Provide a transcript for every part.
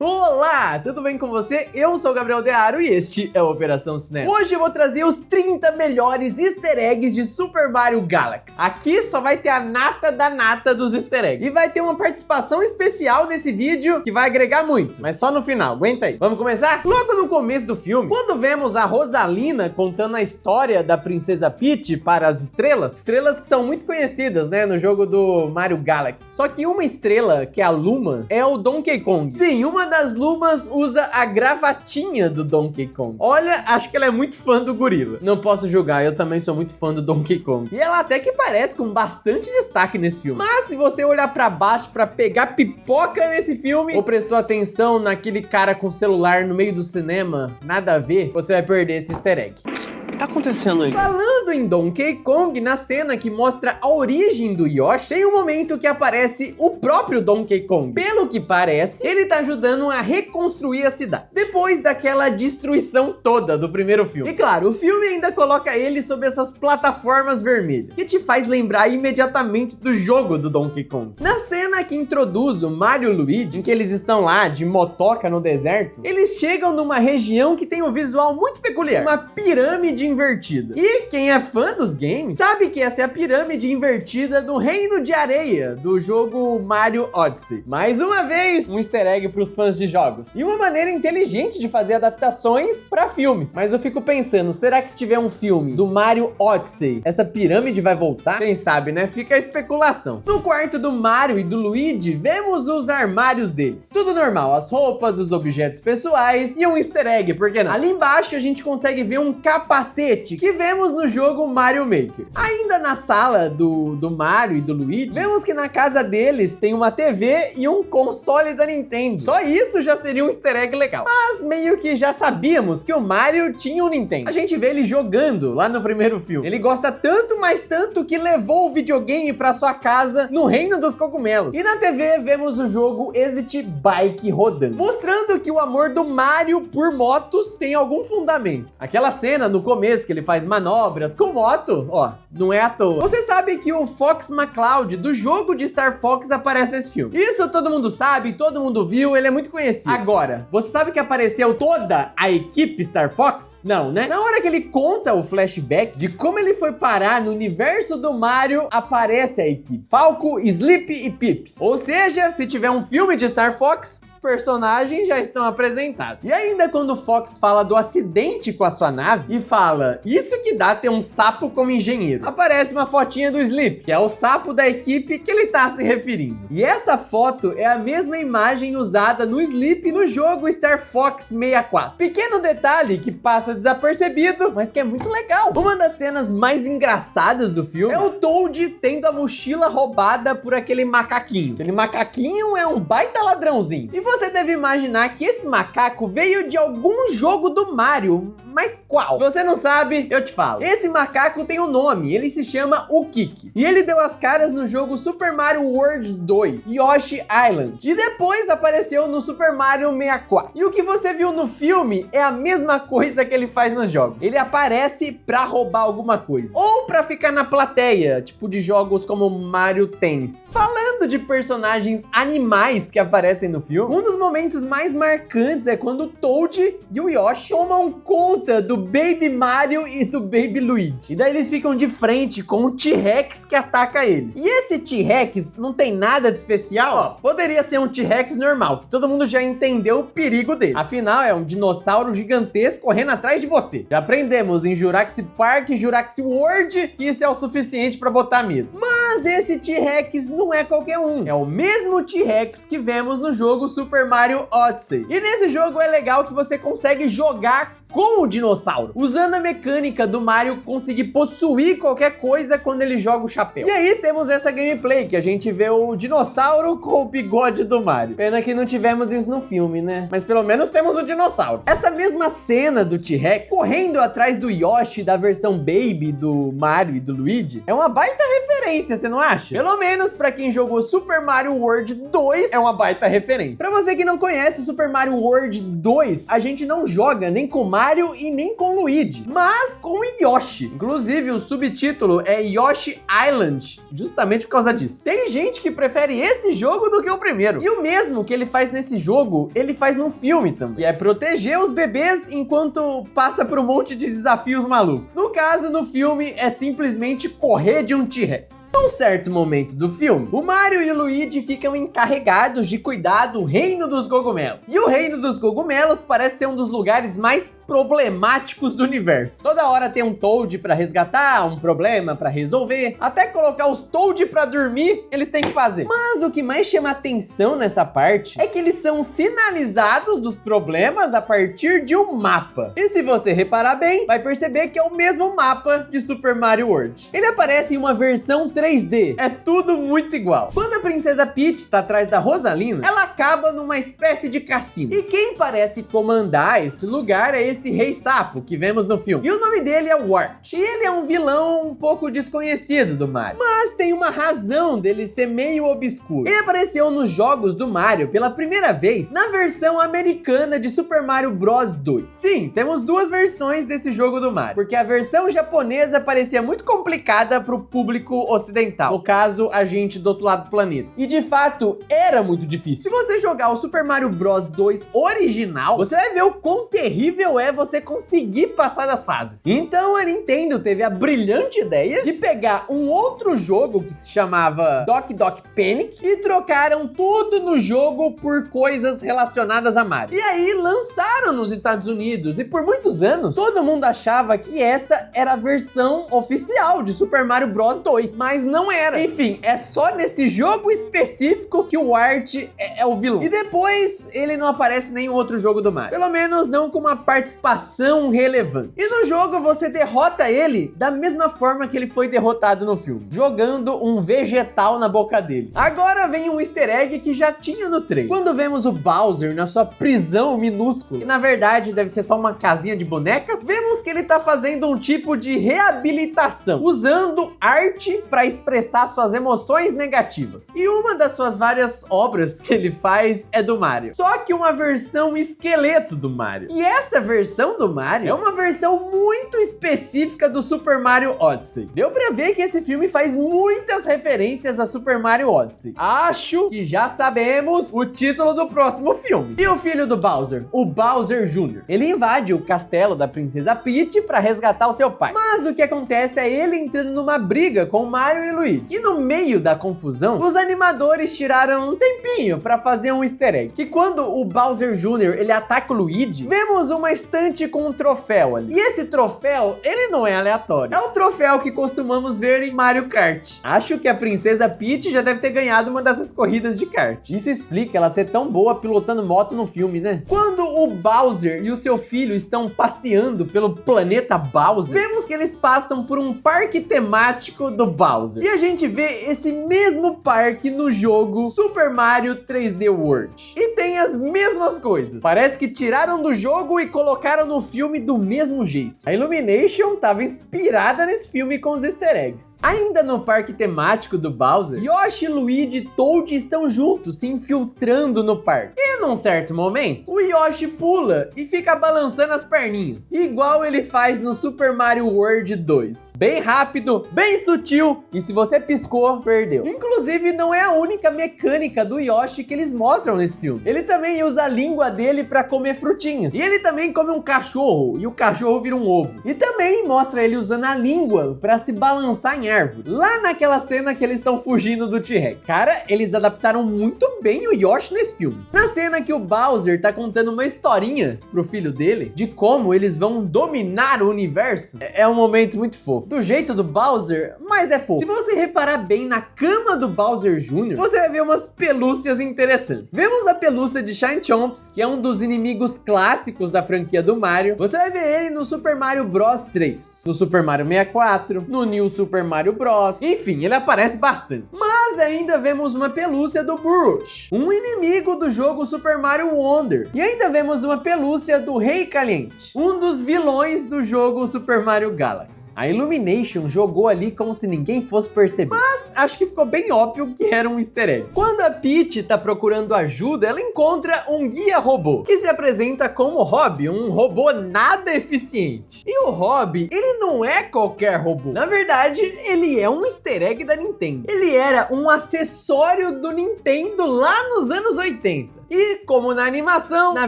Olá, tudo bem com você? Eu sou o Gabriel Dearo e este é o Operação Cinema. Hoje eu vou trazer os 30 melhores easter eggs de Super Mario Galaxy. Aqui só vai ter a nata da nata dos easter eggs. E vai ter uma participação especial nesse vídeo que vai agregar muito, mas só no final, aguenta aí. Vamos começar? Logo no começo do filme, quando vemos a Rosalina contando a história da Princesa Peach para as estrelas que são muito conhecidas, né, no jogo do Mario Galaxy. Só que uma estrela, que é a Luma, é o Donkey Kong. Sim, uma das Lumas usa a gravatinha do Donkey Kong. Olha, acho que ela é muito fã do gorila. Não posso julgar, eu também sou muito fã do Donkey Kong. E ela até que parece com bastante destaque nesse filme. Mas se você olhar pra baixo pra pegar pipoca nesse filme, ou prestou atenção naquele cara com celular no meio do cinema, nada a ver, você vai perder esse easter egg. O que tá acontecendo aí? Falando em Donkey Kong, na cena que mostra a origem do Yoshi, tem um momento que aparece o próprio Donkey Kong. Pelo que parece, ele tá ajudando a reconstruir a cidade, depois daquela destruição toda do primeiro filme. E claro, o filme ainda coloca ele sobre essas plataformas vermelhas, que te faz lembrar imediatamente do jogo do Donkey Kong. Na cena que introduz o Mario e o Luigi, em que eles estão lá de motoca no deserto, eles chegam numa região que tem um visual muito peculiar, uma pirâmide invertida. E quem é fã dos games sabe que essa é a pirâmide invertida do Reino de Areia do jogo Mario Odyssey. Mais uma vez, um easter egg para os fãs de jogos. E uma maneira inteligente de fazer adaptações para filmes. Mas eu fico pensando, será que se tiver um filme do Mario Odyssey, essa pirâmide vai voltar? Quem sabe, né? Fica a especulação. No quarto do Mario e do Luigi, vemos os armários deles. Tudo normal, as roupas, os objetos pessoais e um easter egg, por que não? Ali embaixo a gente consegue ver um capacete que vemos no jogo Mario Maker. Ainda na sala do Mario e do Luigi, vemos que na casa deles tem uma TV e um console da Nintendo. Só isso já seria um easter egg legal. Mas meio que já sabíamos que o Mario tinha um Nintendo. A gente vê ele jogando lá no primeiro filme. Ele gosta tanto, mas tanto, que levou o videogame pra sua casa no Reino dos Cogumelos. E na TV vemos o jogo Exit Bike rodando, mostrando que o amor do Mario por motos sem algum fundamento. Aquela cena no começo que ele faz manobras com moto, ó, não é à toa. Você sabe que o Fox McCloud do jogo de Star Fox aparece nesse filme. Isso todo mundo sabe, todo mundo viu, ele é muito conhecido. Agora, você sabe que apareceu toda a equipe Star Fox? Não, né? Na hora que ele conta o flashback de como ele foi parar no universo do Mario, aparece a equipe Falco, Sleep e Pip. Ou seja, se tiver um filme de Star Fox, os personagens já estão apresentados. E ainda quando o Fox fala do acidente com a sua nave e fala, isso que dá ter um sapo como engenheiro, aparece uma fotinha do Sleep, que é o sapo da equipe que ele tá se referindo. E essa foto é a mesma imagem usada no Sleep no jogo Star Fox 64. Pequeno detalhe que passa desapercebido, mas que é muito legal. Uma das cenas mais engraçadas do filme é o Toad tendo a mochila roubada por aquele macaquinho. Aquele macaquinho é um baita ladrãozinho. E você deve imaginar que esse macaco veio de algum jogo do Mario, mas qual? Se você não sabe, eu te falo. Esse macaco tem um nome, ele se chama o Kiki. E ele deu as caras no jogo Super Mario World 2, Yoshi Island. E depois apareceu no Super Mario 64. E o que você viu no filme é a mesma coisa que ele faz nos jogos. Ele aparece pra roubar alguma coisa, ou pra ficar na plateia, tipo de jogos como Mario Tennis. Falando de personagens animais que aparecem no filme, um dos momentos mais marcantes é quando o Toad e o Yoshi tomam conta do Baby Mario e do Baby Luigi. E daí eles ficam de frente com o T-Rex que ataca eles. E esse T-Rex não tem nada de especial, ó. Poderia ser um T-Rex normal, que todo mundo já entendeu o perigo dele. Afinal, é um dinossauro gigantesco correndo atrás de você. Já aprendemos em Jurassic Park e Jurassic World que isso é o suficiente pra botar medo. Mas esse T-Rex não é qualquer um. É o mesmo T-Rex que vemos no jogo Super Mario Odyssey. E nesse jogo é legal que você consegue jogar com o dinossauro, usando a mecânica do Mario conseguir possuir qualquer coisa quando ele joga o chapéu. E aí temos essa gameplay que a gente vê o dinossauro com o bigode do Mario. Pena que não tivemos isso no filme, né? Mas pelo menos temos o dinossauro. Essa mesma cena do T-Rex correndo atrás do Yoshi da versão Baby do Mario e do Luigi é uma baita referência, você você não acha? Pelo menos pra quem jogou Super Mario World 2, é uma baita referência. Pra você que não conhece o Super Mario World 2, a gente não joga nem com Mario e nem com Luigi, mas com o Yoshi. Inclusive, o subtítulo é Yoshi Island, justamente por causa disso. Tem gente que prefere esse jogo do que o primeiro. E o mesmo que ele faz nesse jogo, ele faz no filme também, que é proteger os bebês enquanto passa por um monte de desafios malucos. No caso, no filme, é simplesmente correr de um T-Rex. Num certo momento do filme, o Mario e o Luigi ficam encarregados de cuidar do Reino dos Cogumelos. E o Reino dos Cogumelos parece ser um dos lugares mais problemáticos do universo. Toda hora tem um Toad pra resgatar, um problema pra resolver, até colocar os Toad pra dormir, eles têm que fazer. Mas o que mais chama atenção nessa parte é que eles são sinalizados dos problemas a partir de um mapa. E se você reparar bem, vai perceber que é o mesmo mapa de Super Mario World. Ele aparece em uma versão 3D. É tudo muito igual. Quando a princesa Peach tá atrás da Rosalina, ela acaba numa espécie de cassino. E quem parece comandar esse lugar é esse Rei Sapo que vemos no filme. E o nome dele é Wart. E ele é um vilão um pouco desconhecido do Mario. Mas tem uma razão dele ser meio obscuro. Ele apareceu nos jogos do Mario pela primeira vez na versão americana de Super Mario Bros 2. Sim, temos duas versões desse jogo do Mario, porque a versão japonesa parecia muito complicada para o público ocidental. No caso, a gente do outro lado do planeta. E de fato, era muito difícil. Se você jogar o Super Mario Bros 2 original, você vai ver o quão terrível é você conseguir passar das fases. Então a Nintendo teve a brilhante ideia de pegar um outro jogo que se chamava Doki Doki Panic e trocaram tudo no jogo por coisas relacionadas a Mario. E aí lançaram nos Estados Unidos e por muitos anos todo mundo achava que essa era a versão oficial de Super Mario Bros 2, mas não era. Enfim, é só nesse jogo específico que o Wart é o vilão. E depois ele não aparece em nenhum outro jogo do Mario. Pelo menos não com uma participação relevante. E no jogo você derrota ele da mesma forma que ele foi derrotado no filme, jogando um vegetal na boca dele. Agora vem um easter egg que já tinha no trailer. Quando vemos o Bowser na sua prisão minúscula, que na verdade deve ser só uma casinha de bonecas, vemos que ele tá fazendo um tipo de reabilitação, usando arte para expressar suas emoções negativas. E uma das suas várias obras que ele faz é do Mario, só que uma versão esqueleto do Mario. E essa versão do Mario é uma versão muito específica do Super Mario Odyssey. Deu pra ver que esse filme faz muitas referências a Super Mario Odyssey. Acho que já sabemos o título do próximo filme. E o filho do Bowser, o Bowser Jr., ele invade o castelo da princesa Peach para resgatar o seu pai. Mas o que acontece é ele entrando numa briga com Mario e Luigi. E no meio da confusão, os animadores tiraram um tempinho para fazer um easter egg. Que quando o Bowser Jr. ele ataca o Luigi, vemos uma estante com um troféu ali. E esse troféu, ele não é aleatório. É o troféu que costumamos ver em Mario Kart. Acho que a princesa Peach já deve ter ganhado uma dessas corridas de kart. Isso explica ela ser tão boa pilotando moto no filme, né? Quando o Bowser e o seu filho estão passeando pelo planeta Bowser, vemos que eles passam por um parque temático do Bowser. E a gente vê esse mesmo parque no jogo Super Mario 3D World. E tem as mesmas coisas. Parece que tiraram do jogo e colocaram no filme do mesmo jeito. A Illumination estava inspirada nesse filme com os easter eggs. Ainda no parque temático do Bowser, Yoshi, Luigi e Toad estão juntos, se infiltrando no parque. E num certo momento, o Yoshi pula e fica balançando as perninhas, igual ele faz no Super Mario World 2. Bem rápido, bem sutil, e se você piscou, perdeu. Inclusive, não é a única mecânica do Yoshi que eles mostram nesse filme. Ele também usa a língua dele para comer frutinhas. E ele também come um cachorro, e o cachorro vira um ovo. E também mostra ele usando a língua para se balançar em árvores. Lá naquela cena que eles estão fugindo do T-Rex. Cara, eles adaptaram muito bem o Yoshi nesse filme. Na cena que o Bowser tá contando uma historinha pro filho dele, de como eles vão dominar o universo, é um momento muito fofo. Do jeito do Bowser, mas é fofo. Se você reparar bem na cama do Bowser Jr., você vai ver umas pelúcias interessantes. Vemos a pelúcia de Shine Chomps, que é um dos inimigos clássicos da franquia do Mario. Você vai ver ele no Super Mario Bros 3, no Super Mario 64, no New Super Mario Bros. Enfim, ele aparece bastante. Mas ainda vemos uma pelúcia do Burroughs, um inimigo do jogo Super Mario Wonder. E a ainda vemos uma pelúcia do Rei Caliente, um dos vilões do jogo Super Mario Galaxy. A Illumination jogou ali como se ninguém fosse perceber, mas acho que ficou bem óbvio que era um easter egg. Quando a Peach tá procurando ajuda, ela encontra um guia robô, que se apresenta como Rob, um robô nada eficiente. E o Rob, ele não é qualquer robô. Na verdade, ele é um easter egg da Nintendo. Ele era um acessório do Nintendo lá nos anos 80. E como na animação, na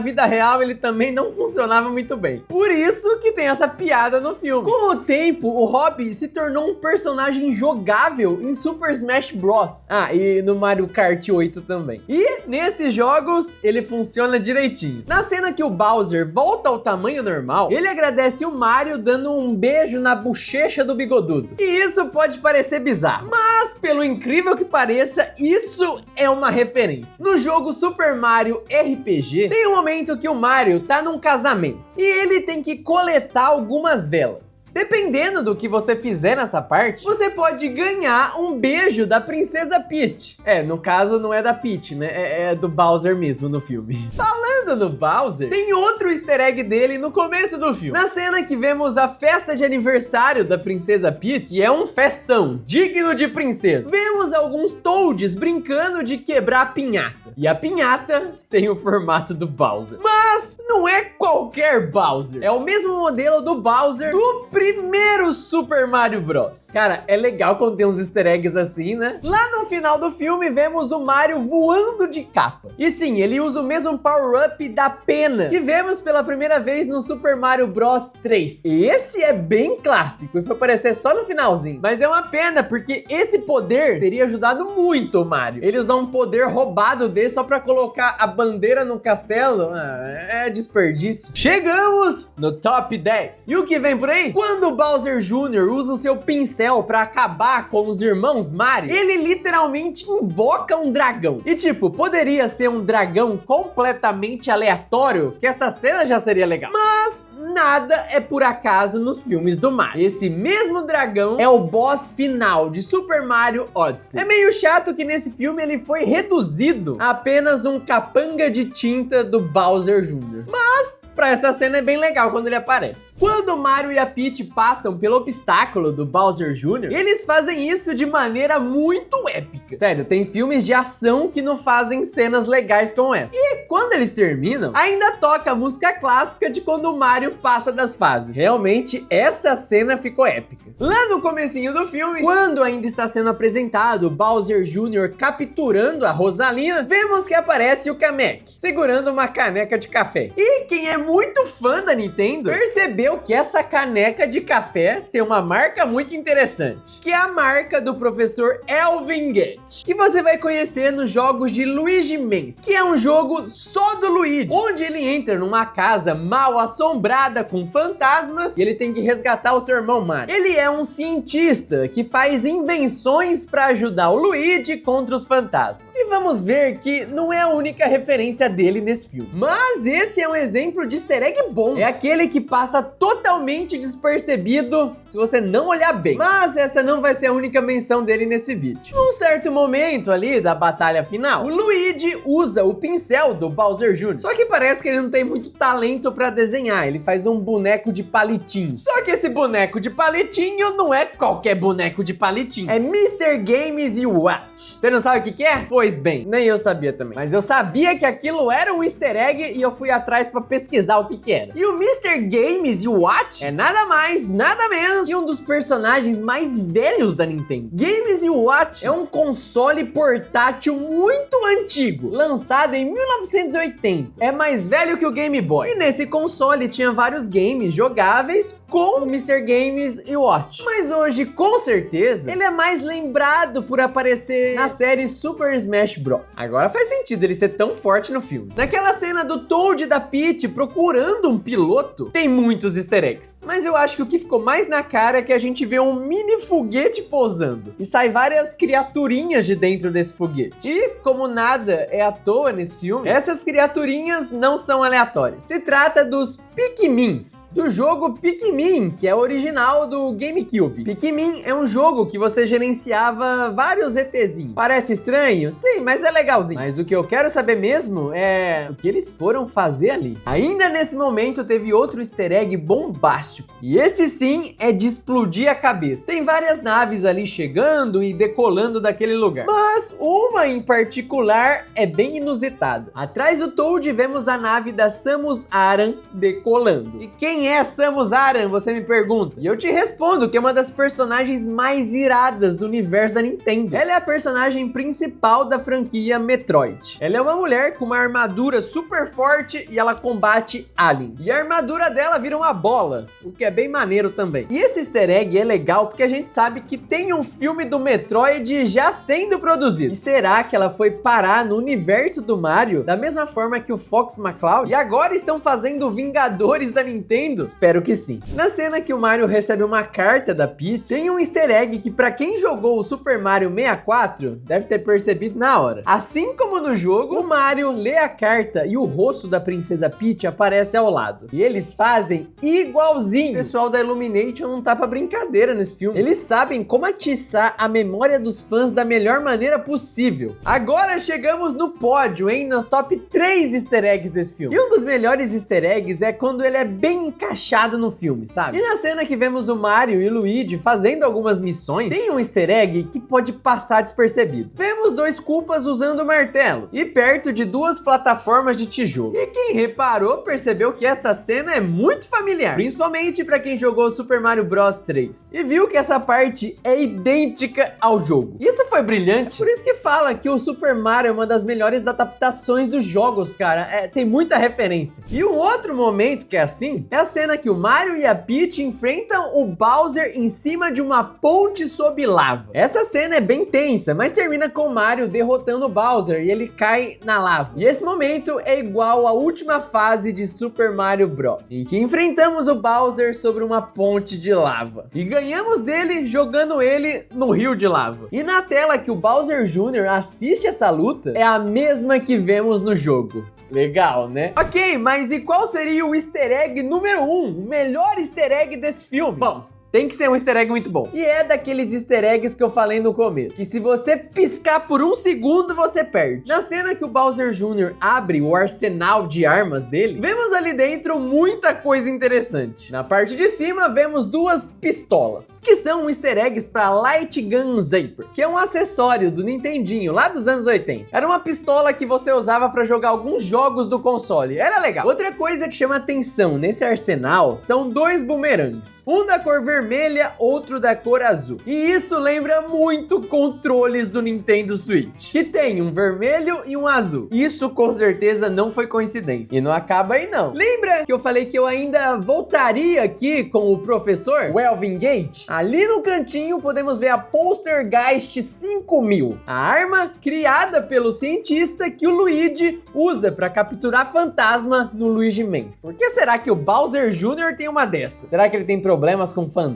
vida real ele também não funcionava muito bem. Por isso que tem essa piada no filme. Com o tempo, o Rob se tornou um personagem jogável em Super Smash Bros. Ah, e no Mario Kart 8 também. E nesses jogos, ele funciona direitinho. Na cena que o Bowser volta ao tamanho normal, ele agradece o Mario dando um beijo na bochecha do bigodudo. E isso pode parecer bizarro, mas pelo incrível que pareça, isso é uma referência. No jogo Super Mario RPG, tem um momento que o Mario tá num casamento e ele tem que coletar algumas velas. Dependendo do que você fizer nessa parte, você pode ganhar um beijo da Princesa Peach. No caso não é da Peach, né? É do Bowser mesmo no filme. Falando no Bowser, tem outro easter egg dele no começo do filme. Na cena que vemos a festa de aniversário da Princesa Peach, e é um festão digno de princesa, vemos alguns Toads brincando de quebrar a pinhata. E a pinhata tem o formato do Bowser. Mas não é qualquer Bowser. É o mesmo modelo do Bowser do primeiro Super Mario Bros. Cara, é legal quando tem uns easter eggs assim, né? Lá no final do filme, vemos o Mario voando de capa. E sim, ele usa o mesmo power-up da pena que vemos pela primeira vez no Super Mario Bros 3. Esse é bem clássico e foi aparecer só no finalzinho. Mas é uma pena, porque esse poder teria ajudado muito o Mario. Ele usar um poder roubado dele só pra colocar a bandeira no castelo, é desperdício. Chegamos no top 10. E o que vem por aí? Quando o Bowser Jr. usa o seu pincel pra acabar com os irmãos Mario, ele literalmente invoca um dragão. E tipo, poderia ser um dragão completamente aleatório, que essa cena já seria legal. Mas nada é por acaso nos filmes do Mario. Esse mesmo dragão é o boss final de Super Mario Odyssey. É meio chato que nesse filme ele foi reduzido a apenas um capanga de tinta do Bowser Jr. Mas pra essa cena é bem legal quando ele aparece. Quando o Mario e a Peach passam pelo obstáculo do Bowser Jr., eles fazem isso de maneira muito épica. Sério, tem filmes de ação que não fazem cenas legais como essa. E quando eles terminam, ainda toca a música clássica de quando o Mario passa das fases. Realmente, essa cena ficou épica. Lá no comecinho do filme, quando ainda está sendo apresentado o Bowser Jr. capturando a Rosalina, vemos que aparece o Kamek, segurando uma caneca de café. E quem é muito fã da Nintendo percebeu que essa caneca de café tem uma marca muito interessante, que é a marca do professor Elvin Guest, que você vai conhecer nos jogos de Luigi Mansion, que é um jogo só do Luigi, onde ele entra numa casa mal assombrada com fantasmas e ele tem que resgatar o seu irmão Mario. Ele é um cientista que faz invenções para ajudar o Luigi contra os fantasmas. E vamos ver que não é a única referência dele nesse filme, mas esse é um exemplo de easter egg bom. É aquele que passa totalmente despercebido se você não olhar bem. Mas essa não vai ser a única menção dele nesse vídeo. Num certo momento ali da batalha final, o Luigi usa o pincel do Bowser Jr. Só que parece que ele não tem muito talento pra desenhar. Ele faz um boneco de palitinho. Só que esse boneco de palitinho não é qualquer boneco de palitinho. É Mr. Games e Watch. Você não sabe o que é? Pois bem, nem eu sabia também. Mas eu sabia que aquilo era um easter egg e eu fui atrás pra pesquisar o que era. E o Mr. Games e Watch é nada mais, nada menos que um dos personagens mais velhos da Nintendo. Games e Watch é um console portátil muito antigo, lançado em 1980. É mais velho que o Game Boy. E nesse console tinha vários games jogáveis com o Mr. Games e Watch. Mas hoje, com certeza, ele é mais lembrado por aparecer na série Super Smash Bros. Agora faz sentido ele ser tão forte no filme. Naquela cena do Toad e da Peach procurando procurando um piloto, tem muitos easter eggs. Mas eu acho que o que ficou mais na cara é que a gente vê um mini foguete pousando. E sai várias criaturinhas de dentro desse foguete. E como nada é à toa nesse filme, essas criaturinhas não são aleatórias. Se trata dos Pikmins, do jogo Pikmin, que é original do GameCube. Pikmin é um jogo que você gerenciava vários ETzinhos. Parece estranho? Sim, mas é legalzinho. Mas o que eu quero saber mesmo é o que eles foram fazer ali. Ainda nesse momento teve outro easter egg bombástico. E esse sim é de explodir a cabeça. Tem várias naves ali chegando e decolando daquele lugar. Mas uma em particular é bem inusitada. Atrás do Toad vemos a nave da Samus Aran decolando. E quem é Samus Aran, você me pergunta? E eu te respondo que é uma das personagens mais iradas do universo da Nintendo. Ela é a personagem principal da franquia Metroid. Ela é uma mulher com uma armadura super forte e ela combate aliens. E a armadura dela vira uma bola, o que é bem maneiro também. E esse easter egg é legal porque a gente sabe que tem um filme do Metroid já sendo produzido. E será que ela foi parar no universo do Mario da mesma forma que o Fox McCloud? E agora estão fazendo Vingadores da Nintendo? Espero que sim. Na cena que o Mario recebe uma carta da Peach, tem um easter egg que pra quem jogou o Super Mario 64 deve ter percebido na hora. Assim como no jogo, o Mario lê a carta e o rosto da princesa Peach aparece ao lado. E eles fazem igualzinho. O pessoal da Illumination não tá pra brincadeira nesse filme. Eles sabem como atiçar a memória dos fãs da melhor maneira possível. Agora chegamos no pódio, hein? Nos top 3 easter eggs desse filme. E um dos melhores easter eggs é quando ele é bem encaixado no filme, sabe? E na cena que vemos o Mario e o Luigi fazendo algumas missões, tem um easter egg que pode passar despercebido. Vemos dois Koopas usando martelos e perto de duas plataformas de tijolo. E quem reparou percebeu que essa cena é muito familiar, principalmente para quem jogou Super Mario Bros 3 e viu que essa parte é idêntica ao jogo. Isso foi brilhante, por isso que fala que o Super Mario é uma das melhores adaptações dos jogos, cara. Tem muita referência. E um outro momento que é assim, é a cena que o Mario e a Peach enfrentam o Bowser em cima de uma ponte sob lava. Essa cena é bem tensa, mas termina com o Mario derrotando o Bowser e ele cai na lava. E esse momento é igual à última fase de Super Mario Bros, em que enfrentamos o Bowser sobre uma ponte de lava e ganhamos dele jogando ele no rio de lava. E na tela que o Bowser Jr. assiste essa luta é a mesma que vemos no jogo. Legal, né? Ok, mas e qual seria o easter egg número 1? O melhor easter egg desse filme? Bom, tem que ser um easter egg muito bom. E é daqueles easter eggs que eu falei no começo, que se você piscar por um segundo, você perde. Na cena que o Bowser Jr. abre o arsenal de armas dele, vemos ali dentro muita coisa interessante. Na parte de cima, vemos duas pistolas, que são easter eggs para Light Gun Zapper, que é um acessório do Nintendinho, lá dos anos 80. Era uma pistola que você usava para jogar alguns jogos do console. Era legal. Outra coisa que chama atenção nesse arsenal são dois bumerangues. Um da cor vermelha, outro da cor azul. E isso lembra muito controles do Nintendo Switch, que tem um vermelho e um azul. Isso com certeza não foi coincidência. E não acaba aí não. Lembra que eu falei que eu ainda voltaria aqui com o professor, o Elvin Gate? Ali no cantinho podemos ver a Poltergeist 5000, a arma criada pelo cientista que o Luigi usa para capturar fantasma no Luigi Mansion. Por que será que o Bowser Jr. tem uma dessa? Será que ele tem problemas com fantasmas?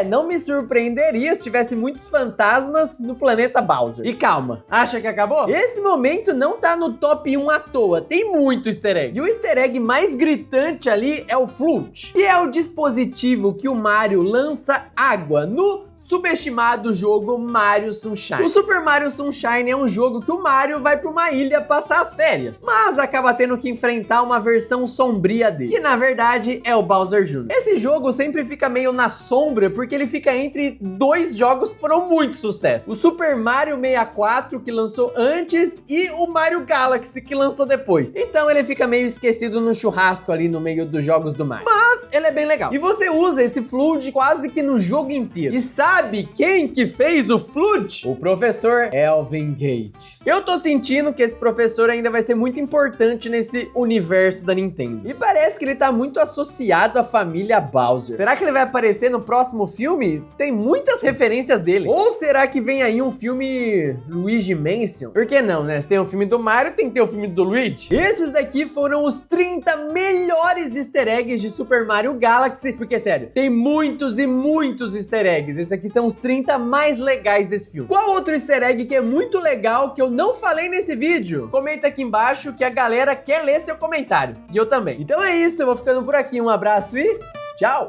Não me surpreenderia se tivesse muitos fantasmas no planeta Bowser. E calma, acha que acabou? Esse momento não tá no top 1 à toa, tem muito easter egg. E o easter egg mais gritante ali é o Float, que é o dispositivo que o Mario lança água no subestimado jogo Mario Sunshine. O Super Mario Sunshine é um jogo que o Mario vai para uma ilha passar as férias, mas acaba tendo que enfrentar uma versão sombria dele, que na verdade é o Bowser Jr. Esse jogo sempre fica meio na sombra porque ele fica entre dois jogos que foram muito sucesso: o Super Mario 64, que lançou antes, e o Mario Galaxy, que lançou depois. Então ele fica meio esquecido no churrasco ali no meio dos jogos do Mario. Mas mas ele é bem legal. E você usa esse Flood quase que no jogo inteiro. E sabe quem que fez o Flood? O professor Elvin Gate. Eu tô sentindo que esse professor ainda vai ser muito importante nesse universo da Nintendo. E parece que ele tá muito associado à família Bowser. Será que ele vai aparecer no próximo filme? Tem muitas referências dele. Ou será que vem aí um filme Luigi Mansion? Por que não, né? Se tem o filme do Mario, tem que ter o filme do Luigi. Esses daqui foram os 30 melhores easter eggs de Super Mario Galaxy. Porque, sério, tem muitos e muitos easter eggs. Esses aqui são os 30 mais legais desse filme. Qual outro easter egg que é muito legal que eu não falei nesse vídeo? Comenta aqui embaixo que a galera quer ler seu comentário. E eu também. Então é isso, eu vou ficando por aqui. Um abraço e tchau!